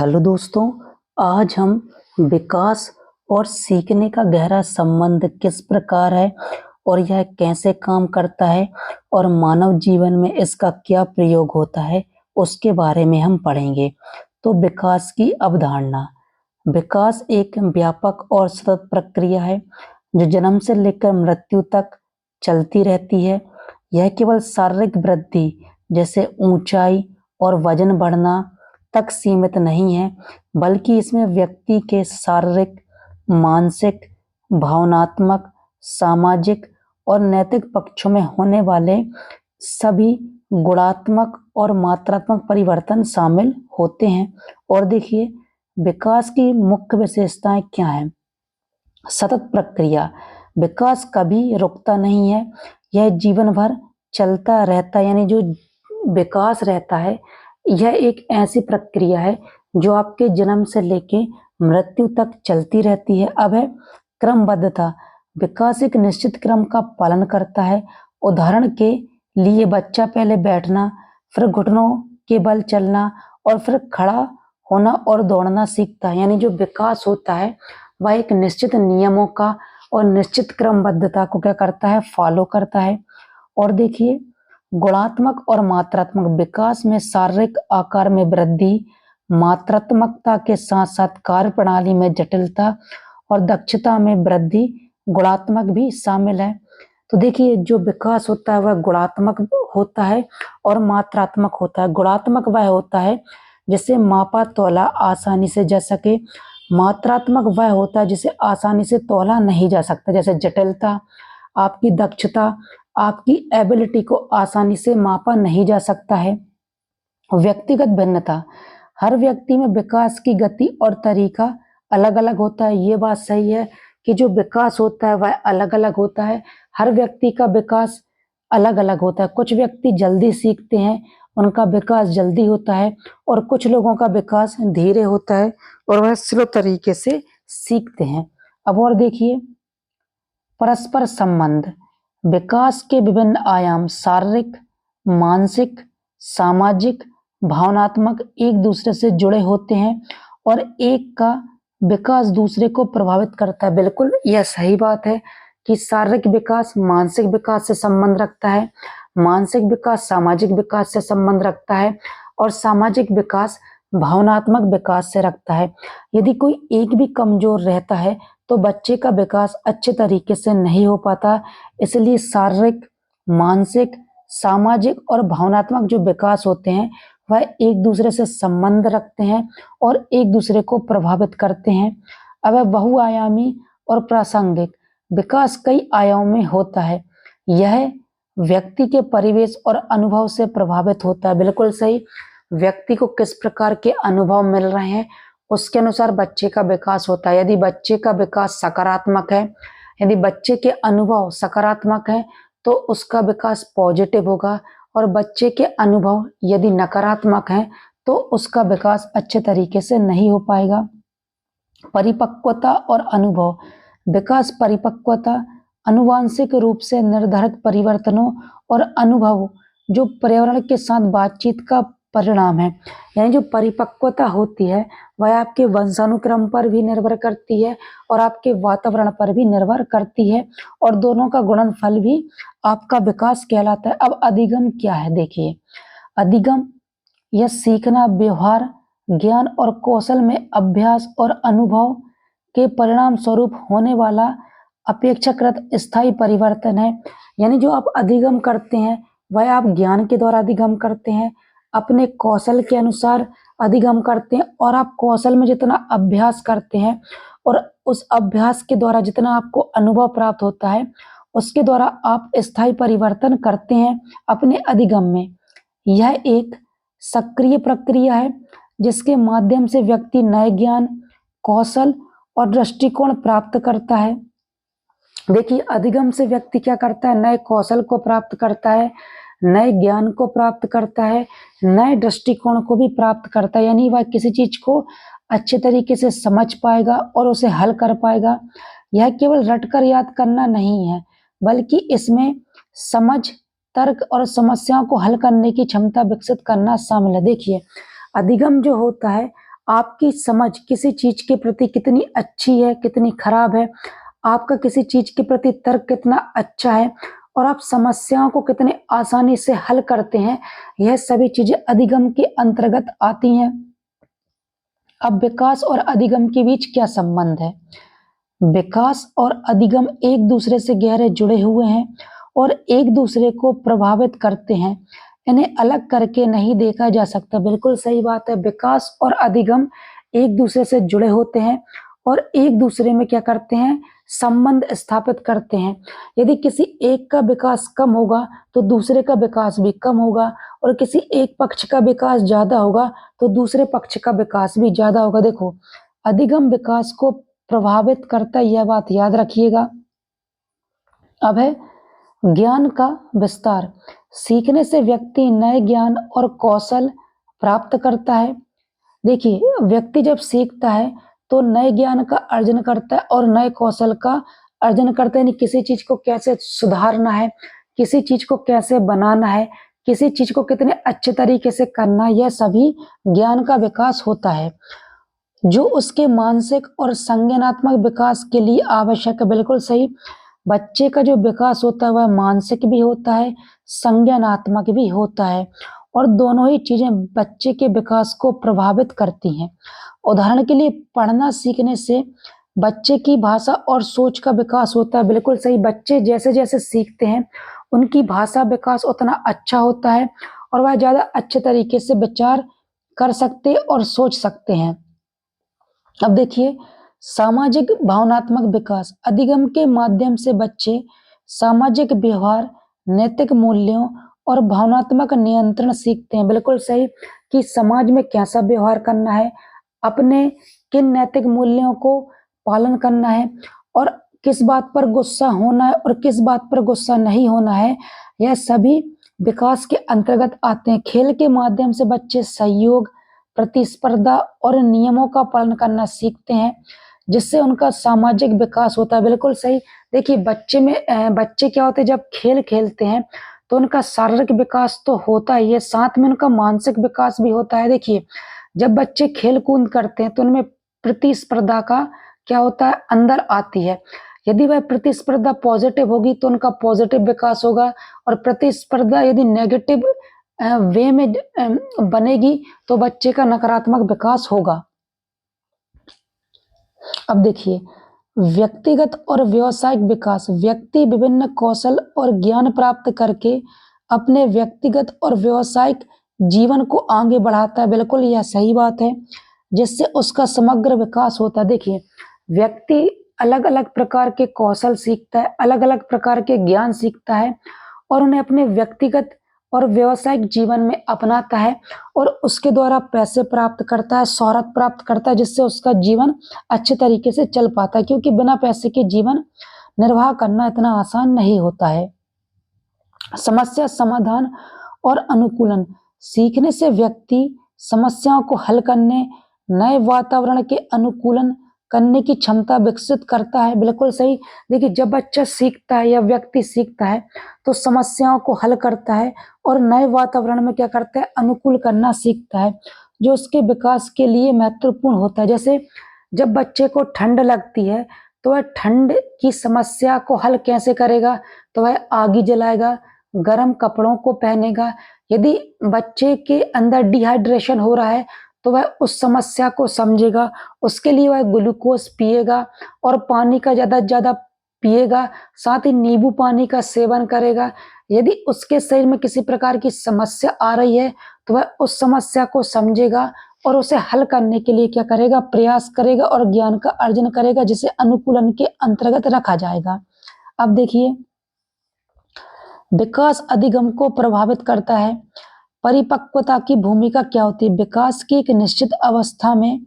Hello दोस्तों, आज हम विकास और सीखने का गहरा संबंध किस प्रकार है और यह कैसे काम करता है और मानव जीवन में इसका क्या प्रयोग होता है, उसके बारे में हम पढ़ेंगे। तो विकास की अवधारणा। विकास एक व्यापक और सतत प्रक्रिया है जो जन्म से लेकर मृत्यु तक चलती रहती है। यह केवल शारीरिक वृद्धि जैसे ऊंचाई और वजन बढ़ना तक सीमित नहीं है, बल्कि इसमें व्यक्ति के शारीरिक, मानसिक, भावनात्मक, सामाजिक और नैतिक पक्षों में होने वाले सभी गुणात्मक और मात्रात्मक परिवर्तन शामिल होते हैं। और देखिए, विकास की मुख्य विशेषताएं क्या हैं? सतत प्रक्रिया। विकास कभी रुकता नहीं है, यह जीवन भर चलता रहता है। यानी जो विकास रहता है, यह एक ऐसी प्रक्रिया है जो आपके जन्म से लेके मृत्यु तक चलती रहती है। अब है क्रमबद्धता। विकास एक निश्चित क्रम का पालन करता है। उदाहरण के लिए बच्चा पहले बैठना, फिर घुटनों के बल चलना और फिर खड़ा होना और दौड़ना सीखता है। यानी जो विकास होता है वह एक निश्चित नियमों का और निश्चित क्रमबद्धता को क्या करता है, फॉलो करता है। और देखिए, गुणात्मक और मात्रात्मक विकास में शारीरिक आकार में वृद्धि, मात्रात्मकता के साथ साथ कार्य प्रणाली में जटिलता और दक्षता में वृद्धि, गुणात्मक भी शामिल है। तो देखिए, जो विकास होता है वह गुणात्मक होता है और मात्रात्मक होता है। गुणात्मक वह होता है जिसे मापा तौला आसानी से जा सके। मात्रात्मक वह होता है जिसे आसानी से तौला नहीं जा सकता, जैसे जटिलता, आपकी दक्षता, आपकी एबिलिटी को आसानी से मापा नहीं जा सकता है। व्यक्तिगत भिन्नता। हर व्यक्ति में विकास की गति और तरीका अलग अलग होता है। ये बात सही है कि जो विकास होता है वह अलग अलग होता है। हर व्यक्ति का विकास अलग अलग होता है। कुछ व्यक्ति जल्दी सीखते हैं, उनका विकास जल्दी होता है, और कुछ लोगों का विकास धीरे होता है और वह स्लो तरीके से सीखते हैं। अब और देखिए, परस्पर संबंध। विकास के विभिन्न आयाम शारीरिक, मानसिक, सामाजिक, भावनात्मक एक दूसरे से जुड़े होते हैं और एक का विकास दूसरे को प्रभावित करता है। बिल्कुल यह सही बात है कि शारीरिक विकास मानसिक विकास से संबंध रखता है, मानसिक विकास सामाजिक विकास से संबंध रखता है और सामाजिक विकास भावनात्मक विकास से रखता है। यदि कोई एक भी कमजोर रहता है तो बच्चे का विकास अच्छे तरीके से नहीं हो पाता। इसलिए शारीरिक, मानसिक, सामाजिक और भावनात्मक जो विकास होते हैं वह एक दूसरे से संबंध रखते हैं और एक दूसरे को प्रभावित करते हैं। अब है बहुआयामी और प्रासंगिक। विकास कई आयामों में होता है। यह व्यक्ति के परिवेश और अनुभव से प्रभावित होता है। बिल्कुल सही। व्यक्ति को किस प्रकार के अनुभव मिल रहे हैं उसके अनुसार बच्चे का विकास होता है। यदि बच्चे का विकास सकारात्मक है, यदि बच्चे के अनुभव सकारात्मक है तो उसका विकास पॉजिटिव होगा, और बच्चे के अनुभव यदि नकारात्मक है तो उसका विकास अच्छे तरीके से नहीं हो पाएगा। परिपक्वता और अनुभव। विकास परिपक्वता आनुवांशिक रूप से निर्धारित परिवर्तनों और अनुभव जो पर्यावरण के साथ बातचीत का परिणाम है। यानी जो परिपक्वता होती है वह आपके वंशानुक्रम पर भी निर्भर करती है और आपके वातावरण पर भी निर्भर करती है, और दोनों का गुणनफल भी आपका विकास कहलाता है। अब अधिगम क्या है? देखिए, अधिगम यह सीखना, व्यवहार, ज्ञान और कौशल में अभ्यास और अनुभव के परिणाम स्वरूप होने वाला अपेक्षाकृत स्थायी परिवर्तन है। यानी जो आप अधिगम करते हैं वह आप ज्ञान के द्वारा अधिगम करते हैं, अपने कौशल के अनुसार अधिगम करते हैं, और आप कौशल में जितना अभ्यास करते हैं और उस अभ्यास के द्वारा जितना आपको अनुभव प्राप्त होता है उसके द्वारा आप स्थायी परिवर्तन करते हैं अपने अधिगम में। यह एक सक्रिय प्रक्रिया है जिसके माध्यम से व्यक्ति नए ज्ञान, कौशल और दृष्टिकोण प्राप्त करता है। देखिए, अधिगम से व्यक्ति क्या करता है? नए कौशल को प्राप्त करता है, नए ज्ञान को प्राप्त करता है, नए दृष्टिकोण को भी प्राप्त करता है। यानी वह किसी चीज को अच्छे तरीके से समझ पाएगा और उसे हल कर पाएगा। यह केवल रटकर याद करना नहीं है, बल्कि इसमें समझ, तर्क और समस्याओं को हल करने की क्षमता विकसित करना शामिल है। देखिए, अधिगम जो होता है आपकी समझ किसी चीज के प्रति कितनी अच्छी है, कितनी खराब है, आपका किसी चीज के प्रति तर्क कितना अच्छा है और आप समस्याओं को कितने आसानी से हल करते हैं, यह सभी चीजें अधिगम के अंतर्गत आती हैं। अब विकास और अधिगम के बीच क्या संबंध है? विकास और अधिगम एक दूसरे से गहरे जुड़े हुए हैं और एक दूसरे को प्रभावित करते हैं। इन्हें अलग करके नहीं देखा जा सकता। बिल्कुल सही बात है। विकास और अधिगम एक दूसरे से जुड़े होते हैं और एक दूसरे में क्या करते हैं? संबंध स्थापित करते हैं। यदि किसी एक का विकास कम होगा तो दूसरे का विकास भी कम होगा और किसी एक पक्ष का विकास ज्यादा होगा तो दूसरे पक्ष का विकास भी ज्यादा होगा। देखो, अधिगम विकास को प्रभावित करता है, यह बात याद रखिएगा। अब है ज्ञान का विस्तार। सीखने से व्यक्ति नए ज्ञान और कौशल प्राप्त करता है। देखिए, व्यक्ति जब सीखता है तो नए ज्ञान का अर्जन करता है और नए कौशल का अर्जन करता है। यानी किसी चीज को कैसे सुधारना है, किसी चीज को कैसे बनाना है, किसी चीज को कितने अच्छे तरीके से करना है, यह सभी ज्ञान का विकास होता है जो उसके मानसिक और संज्ञानात्मक विकास के लिए आवश्यक है। बिल्कुल सही। बच्चे का जो विकास होता है वह मानसिक भी होता है, संज्ञानात्मक भी होता है और दोनों ही चीजें बच्चे के विकास को प्रभावित करती हैं। उदाहरण के लिए पढ़ना सीखने से बच्चे की भाषा और सोच का विकास होता है। बिल्कुल सही। बच्चे जैसे जैसे सीखते हैं उनकी भाषा विकास उतना अच्छा होता है और वह ज्यादा अच्छे तरीके से विचार कर सकते और सोच सकते हैं। अब देखिए, सामाजिक भावनात्मक विकास। अधिगम के माध्यम से बच्चे सामाजिक व्यवहार, नैतिक मूल्यों और भावनात्मक नियंत्रण सीखते हैं। बिल्कुल सही कि समाज में कैसा व्यवहार करना है, अपने किन नैतिक मूल्यों को पालन करना है और किस बात पर गुस्सा होना है और किस बात पर गुस्सा नहीं होना है, यह सभी विकास के अंतर्गत आते हैं। खेल के माध्यम से बच्चे सहयोग, प्रतिस्पर्धा और नियमों का पालन करना सीखते हैं जिससे उनका सामाजिक विकास होता है। बिल्कुल सही। देखिए, बच्चे क्या होते हैं, जब खेल खेलते हैं तो उनका शारीरिक विकास तो होता ही है, साथ में उनका मानसिक विकास भी होता है। देखिए, जब बच्चे खेल कूद करते हैं तो उनमें प्रतिस्पर्धा का क्या होता है, अंदर आती है। यदि वह प्रतिस्पर्धा पॉजिटिव होगी तो उनका पॉजिटिव विकास होगा और प्रतिस्पर्धा यदि नेगेटिव वे में बनेगी तो बच्चे का नकारात्मक विकास होगा। अब देखिए, व्यक्तिगत और व्यावसायिक विकास। व्यक्ति विभिन्न कौशल और ज्ञान प्राप्त करके अपने व्यक्तिगत और व्यावसायिक जीवन को आगे बढ़ाता है। बिल्कुल यह सही बात है, जिससे उसका समग्र विकास होता है। देखिए, व्यक्ति अलग अलग प्रकार के कौशल सीखता है, अलग अलग प्रकार के ज्ञान सीखता है और उन्हें अपने व्यक्तिगत और व्यावसायिक जीवन में अपनाता है और उसके द्वारा पैसे प्राप्त करता है, शोहरत प्राप्त करता है, जिससे उसका जीवन अच्छे तरीके से चल पाता है, क्योंकि बिना पैसे के जीवन निर्वाह करना इतना आसान नहीं होता है। समस्या समाधान और अनुकूलन। सीखने से व्यक्ति समस्याओं को हल करने, नए वातावरण के अनुकूलन करने की क्षमता विकसित करता है। बिल्कुल सही। देखिए, जब बच्चा सीखता है या व्यक्ति सीखता है तो समस्याओं को हल करता है और नए वातावरण में क्या करता है, अनुकूल करना सीखता है, जो उसके विकास के लिए महत्वपूर्ण होता है। जैसे जब बच्चे को ठंड लगती है तो वह ठंड की समस्या को हल कैसे करेगा, तो वह आग जलाएगा, गर्म कपड़ों को पहनेगा। यदि बच्चे के अंदर डिहाइड्रेशन हो रहा है तो वह उस समस्या को समझेगा, उसके लिए वह ग्लूकोज पिएगा और पानी का ज्यादा से ज्यादा पिएगा, साथ ही नींबू पानी का सेवन करेगा। यदि उसके शरीर में किसी प्रकार की समस्या आ रही है तो वह उस समस्या को समझेगा और उसे हल करने के लिए क्या करेगा, प्रयास करेगा और ज्ञान का अर्जन करेगा, जिसे अनुकूलन के अंतर्गत रखा जाएगा। अब देखिए, विकास अधिगम को प्रभावित करता है। परिपक्वता की भूमिका क्या होती है? विकास की एक निश्चित अवस्था में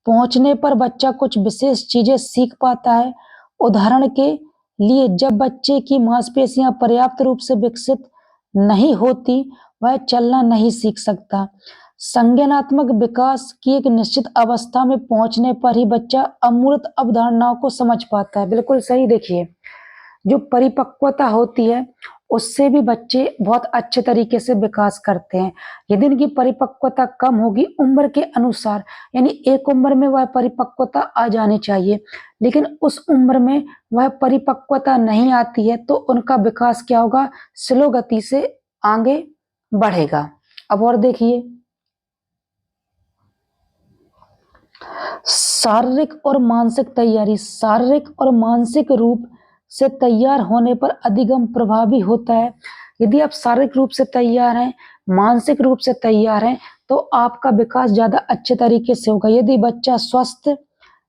पहुंचने पर बच्चा कुछ विशेष चीजें सीख पाता है। उदाहरण के लिए, जब बच्चे की मांसपेशियां पर्याप्त रूप से विकसित नहीं होती, वह चलना नहीं सीख सकता। संज्ञानात्मक विकास की एक निश्चित अवस्था में पहुंचने पर ही बच्चा अमूर्त अवधारणाओं को समझ पाता है। बिल्कुल सही। देखिए, जो परिपक्वता होती है उससे भी बच्चे बहुत अच्छे तरीके से विकास करते हैं। यदि इनकी परिपक्वता कम होगी उम्र के अनुसार, यानी एक उम्र में वह परिपक्वता आ जानी चाहिए, लेकिन उस उम्र में वह परिपक्वता नहीं आती है, तो उनका विकास क्या होगा, स्लो गति से आगे बढ़ेगा। अब और देखिए, शारीरिक और मानसिक तैयारी। शारीरिक और मानसिक रूप से तैयार होने पर अधिगम प्रभावी होता है। यदि आप शारीरिक रूप से तैयार हैं, मानसिक रूप से तैयार हैं, तो आपका विकास ज्यादा अच्छे तरीके से होगा। यदि बच्चा स्वस्थ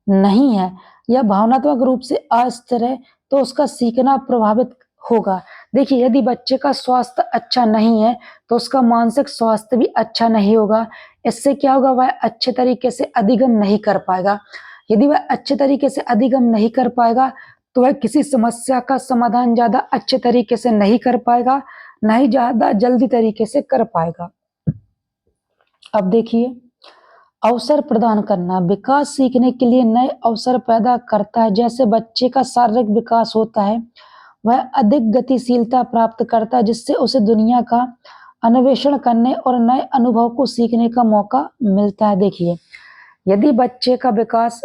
नहीं है या भावनात्मक रूप से अस्थिर है, तो उसका सीखना प्रभावित होगा। देखिए, यदि बच्चे का स्वास्थ्य अच्छा नहीं है, तो उसका मानसिक स्वास्थ्य भी अच्छा नहीं होगा। इससे क्या होगा, वह अच्छे तरीके से अधिगम नहीं कर पाएगा। यदि वह अच्छे तरीके से अधिगम नहीं कर पाएगा, तो वह किसी समस्या का समाधान ज्यादा अच्छे तरीके से नहीं कर पाएगा, ना ही ज्यादा जल्दी तरीके से कर पाएगा। अब देखिए, अवसर प्रदान करना। विकास सीखने के लिए नए अवसर पैदा करता है। जैसे बच्चे का शारीरिक विकास होता है, वह अधिक गतिशीलता प्राप्त करता है, जिससे उसे दुनिया का अन्वेषण करने और नए अनुभव को सीखने का मौका मिलता है। देखिए, यदि बच्चे का विकास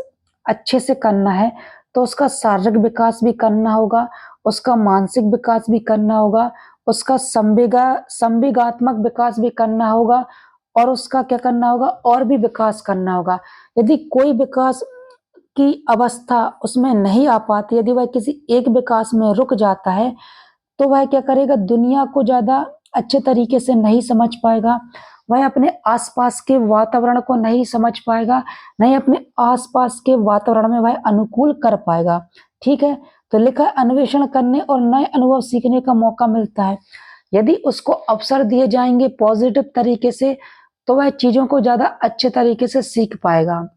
अच्छे से करना है, तो उसका शारीरिक विकास भी करना होगा, उसका मानसिक विकास भी करना होगा, उसका संवेगात्मक विकास भी करना होगा, और उसका क्या करना होगा, और भी विकास करना होगा। यदि कोई विकास की अवस्था उसमें नहीं आ पाती, यदि वह किसी एक विकास में रुक जाता है, तो वह क्या करेगा, दुनिया को ज्यादा अच्छे तरीके से नहीं समझ पाएगा, वह अपने आसपास के वातावरण को नहीं समझ पाएगा, नहीं अपने आसपास के वातावरण में वह अनुकूल कर पाएगा। ठीक है, तो लिखा है अन्वेषण करने और नए अनुभव सीखने का मौका मिलता है। यदि उसको अवसर दिए जाएंगे पॉजिटिव तरीके से, तो वह चीजों को ज्यादा अच्छे तरीके से सीख पाएगा।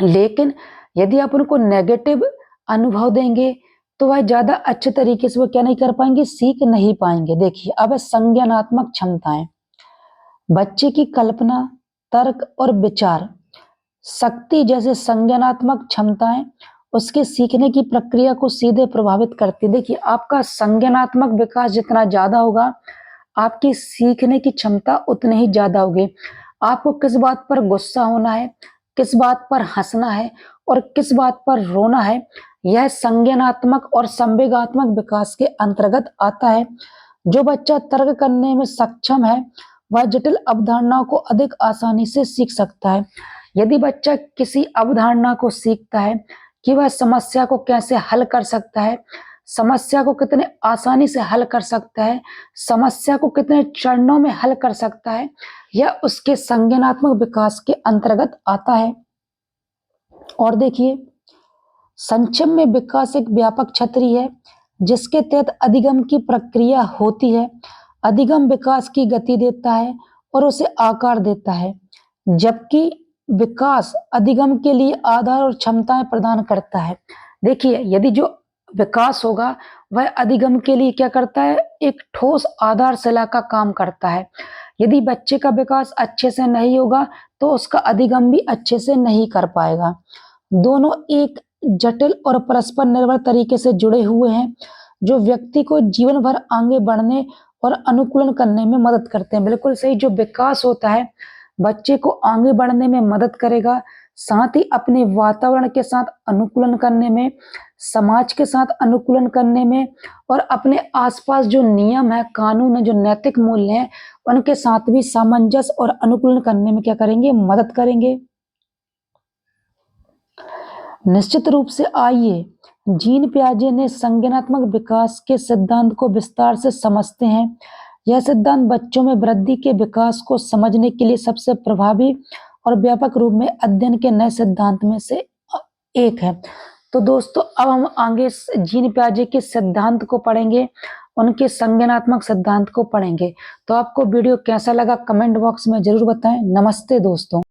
लेकिन यदि आप उनको नेगेटिव अनुभव देंगे, तो वह ज्यादा अच्छे तरीके से वो क्या नहीं कर पाएंगे, सीख नहीं पाएंगे। देखिए, अब संज्ञानात्मक क्षमताएं। बच्चे की कल्पना, तर्क और विचार शक्ति जैसे संज्ञानात्मक क्षमताएं उसके सीखने की प्रक्रिया को सीधे प्रभावित करती। देखिए, आपका संज्ञानात्मक विकास जितना ज्यादा होगा, आपकी सीखने की क्षमता उतनी ही ज्यादा होगी। आपको किस बात पर गुस्सा होना है, किस बात पर हंसना है और किस बात पर रोना है, यह संज्ञानात्मक और संवेगात्मक विकास के अंतर्गत आता है। जो बच्चा तर्क करने में सक्षम है, वह जटिल अवधारणाओं को अधिक आसानी से सीख सकता है। यदि बच्चा किसी अवधारणा को सीखता है कि वह समस्या को कैसे हल कर सकता है, समस्या को कितने आसानी से हल कर सकता है, समस्या को कितने चरणों में हल कर सकता है, यह उसके संज्ञानात्मक विकास के अंतर्गत आता है। और देखिए, संक्षेप में विकास एक व्यापक छतरी है जिसके तहत अधिगम की प्रक्रिया होती है। अधिगम विकास की गति देता है और उसे आकार देता है, जबकि विकास अधिगम के लिए आधार और क्षमताएं प्रदान करता है। देखिए, यदि जो विकास होगा वह अधिगम के लिए क्या करता है, एक ठोस आधारशिला का काम करता है। यदि बच्चे का विकास अच्छे से नहीं होगा, तो उसका अधिगम भी अच्छे से नहीं कर पाएगा। दोनों एक जटिल और परस्पर निर्भर तरीके से जुड़े हुए हैं, जो व्यक्ति को जीवन भर आगे बढ़ने और अनुकूलन करने में मदद करते हैं। बिल्कुल सही, जो विकास होता है बच्चे को आगे बढ़ने में मदद करेगा, साथ ही अपने वातावरण के साथ अनुकूलन करने में, समाज के साथ अनुकूलन करने में, और अपने आसपास जो नियम है, कानून है, जो नैतिक मूल्य हैं, उनके साथ भी सामंजस्य और अनुकूलन करने में क्या करेंगे, मदद करेंगे। निश्चित रूप से आइए जीन पियाजे ने संज्ञानात्मक विकास के सिद्धांत को विस्तार से समझते हैं। यह सिद्धांत बच्चों में वृद्धि के विकास को समझने के लिए सबसे प्रभावी और व्यापक रूप में अध्ययन के नए सिद्धांत में से एक है। तो दोस्तों, अब हम आगे जीन पियाजे के सिद्धांत को पढ़ेंगे, उनके संज्ञानात्मक सिद्धांत को पढ़ेंगे। तो आपको वीडियो कैसा लगा कमेंट बॉक्स में जरूर बताएं। नमस्ते दोस्तों।